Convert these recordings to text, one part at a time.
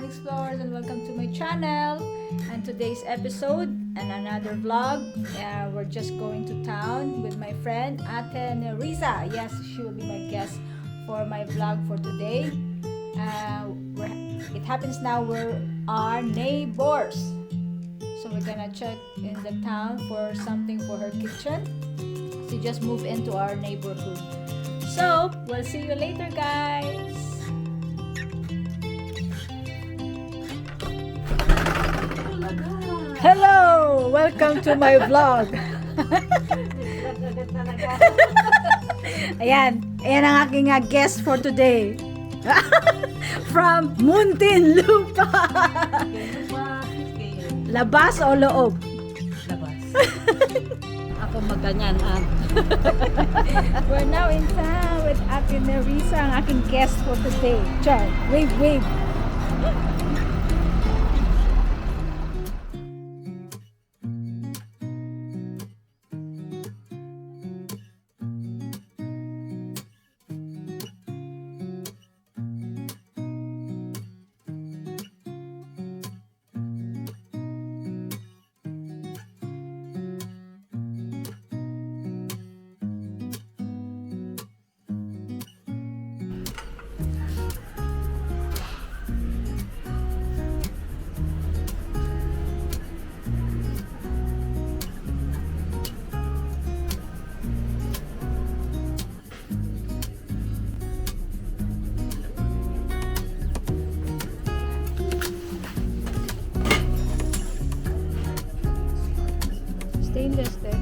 explorers, and welcome to my channel. And today's episode and another vlog. We're just going to town with my friend Ate Nerissa. Yes, she will be my guest for my vlog for today. It happens now we're our neighbors. So we're gonna check in the town for something for her kitchen. She just moved into our neighborhood. So we'll see you later, guys. Hello! Welcome to my vlog. Ayan ang aking guest for today. From Muntinlupa. Labas o loob? Labas. Ako maganyan We're now in town with Ate Nerissa, ang aking guest for today. Char, wave, wave. Stainless steel.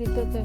Dito to.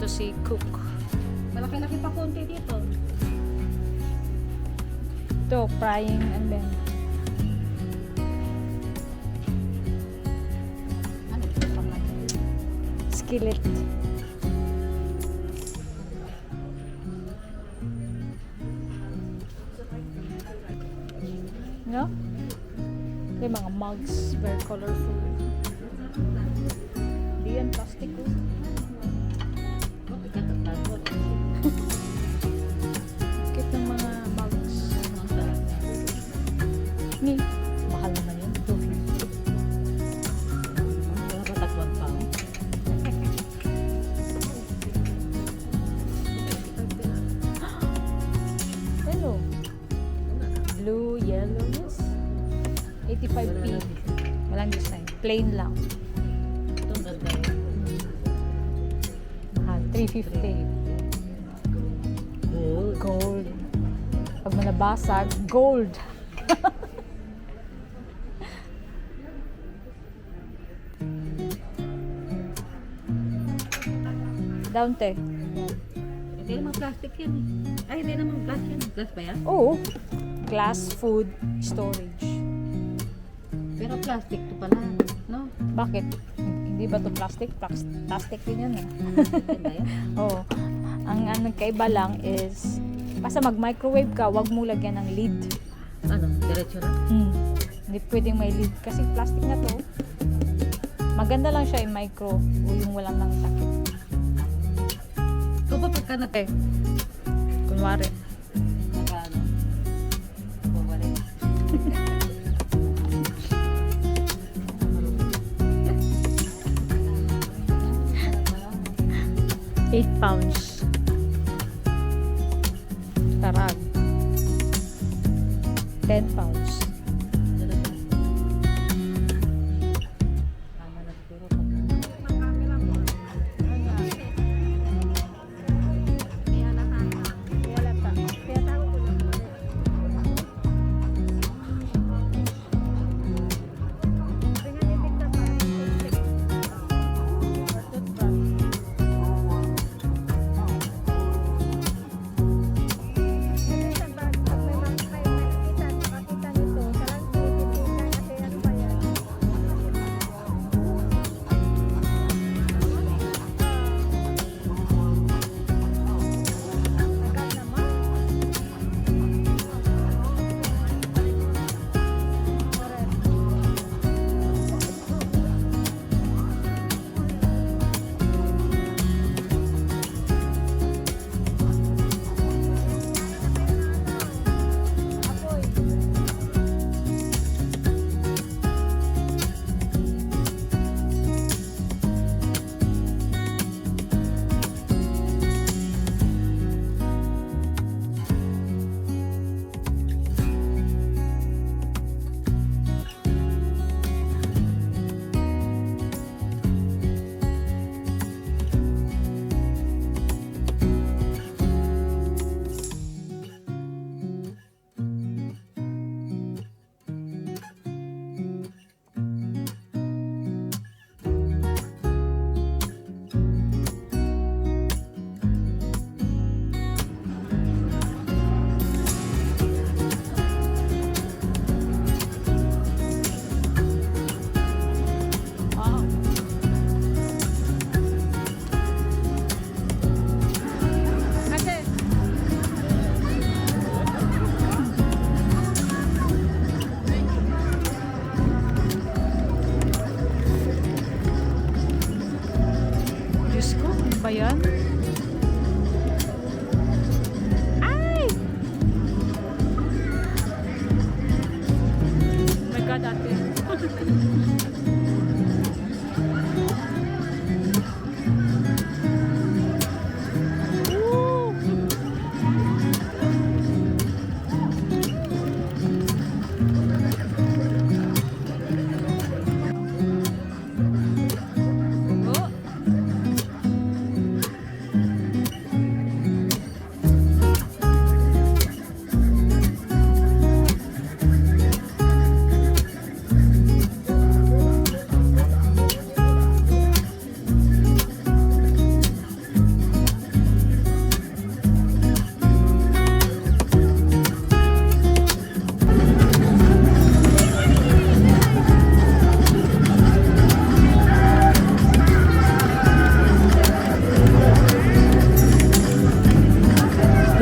Si cook. Malaki-laki pa konti dito. Ito, frying and then Ano ito pa man? skillet. No? May mga mugs, very colorful. Hindi yan plastic ko. Cute ng mga mugs. Ni, Mahal naman yun. 250. Wala ba tagwan pa? hello. Blue, yellow, yes. 85p. Walang design. Plain lang. Itong ganda yun. Mahal. 350. Gold. Gold. Pag malabasag, gold. Down te. Hindi naman plastic yan eh. Ay, hindi naman glass yan. Glass ba yan? Oo. Glass food storage. Pero plastic to pala. No? Bakit? Hindi ba to plastic? Plastic din yun eh. Ganda yan. Oo. Ang nagkaiba lang is basta mag-microwave ka, wag mo lagyan ng lid. Ano? Diretso na? Hindi pwedeng may lid kasi plastic na to. Maganda lang siya yung micro o yung walang nang takip. Ikaw ba pagka Kunwari. nag-ano? Bumalik. 8 pounds. Tarag. 10 pounds. Ba yan? Ay! Oh my God, ate.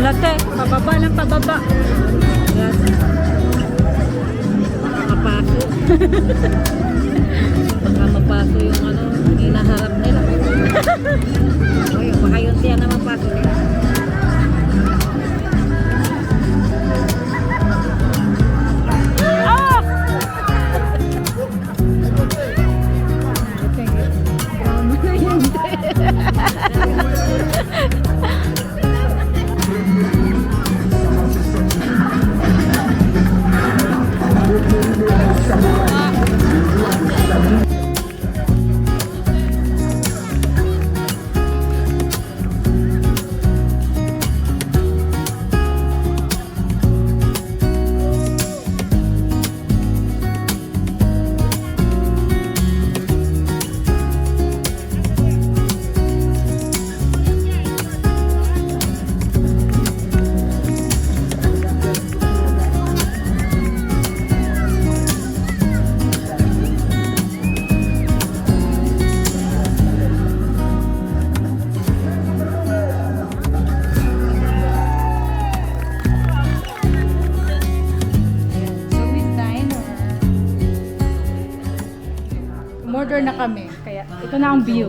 Late, pababa ng pababa. Yes. Makapaso. Baka mapaso yung ano, hinaharap nila. O yun, baka yun siya na mapaso nila. Order na kami. Kaya ito na ang view.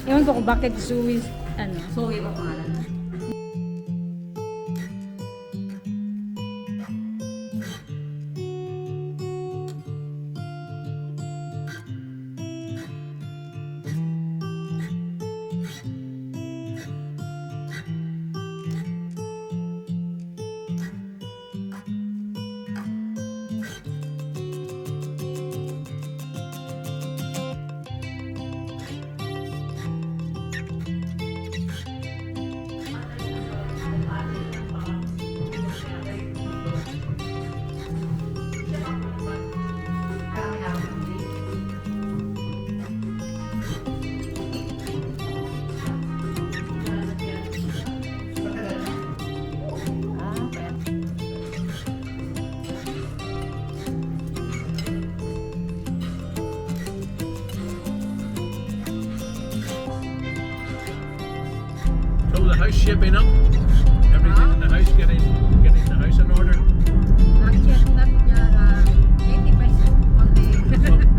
Ewan ko kung bakit Zoe's ano. Zoe ba pangalan? So the house shaping up. Everything in the house getting the house in order. Not yet, not 80% only. Well,